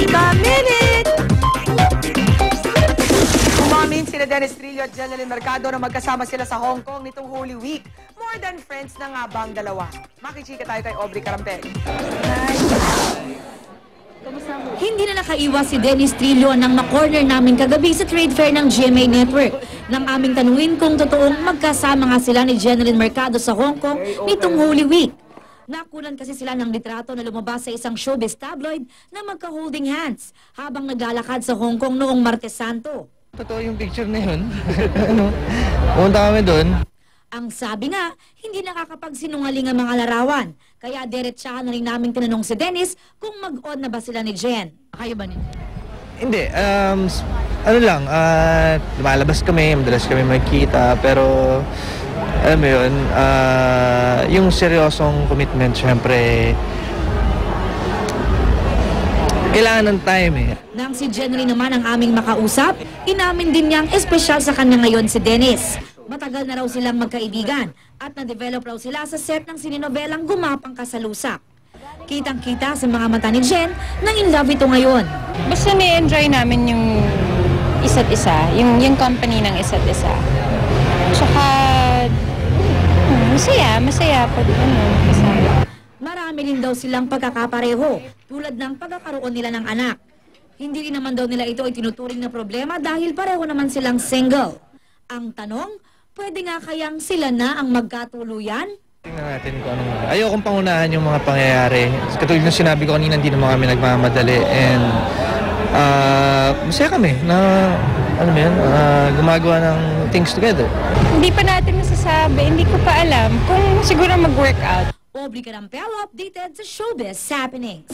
Chika Minute! Umamin sila Dennis Trillo at Jeneline Mercado na magkasama sila sa Hong Kong nitong Holy Week. More than friends na nga bang dalawa? Makichika tayo kay Aubrey Carampel. Hindi na nakaiwas si Dennis Trillo nang ma-corner namin kagabi sa trade fair ng GMA Network. Nang aming tanungin kung totoong magkasama nga sila ni Jeneline Mercado sa Hong Kong nitong Holy Week. Nakunan kasi sila ng litrato na lumabas sa isang showbiz tabloid na magka-holding hands habang naglalakad sa Hong Kong noong Martes Santo. Totoo yung picture na yun. Pumunta kami doon. Ang sabi nga, hindi nakakapagsinungaling ang mga larawan. Kaya diretsahan na rin namin tinanong si Dennis kung mag-on na ba sila ni Jen. Kayo ba nito? Hindi, ano lang, lumalabas kami, madalas kami magkita, pero alam mo yun, yung seryosong commitment, syempre, kailangan ng time eh. Nang si Jeneline naman ang aming makausap, inamin din niyang espesyal sa kanya ngayon si Dennis. Matagal na raw silang magkaibigan at na-develop raw sila sa set ng sininobelang Gumapang Ka sa Lusak. Kitang-kita sa mga mata ni Jen nang in love ito ngayon. Basta ni-enjoy namin yung isa't isa, yung company ng isa't isa. Tsaka, masaya pag kasama. Marami rin daw silang pagkakapareho tulad ng pagkakaroon nila ng anak. Hindi rin naman daw nila ito ay tinuturing na problema dahil pareho naman silang single. Ang tanong, pwede nga kayang sila na ang magkatuluyan? Tingnan natin kung anong... Ayokong pangunahan yung mga pangyayari. Katulad ng sinabi ko kanina, hindi naman kami nagmamadali. And masaya kami na ano yun, gumagawa ng things together. Hindi pa natin masasabi, hindi ko pa alam kung siguro mag-work out. Aubrey Carampel updated sa Showbiz Happenings.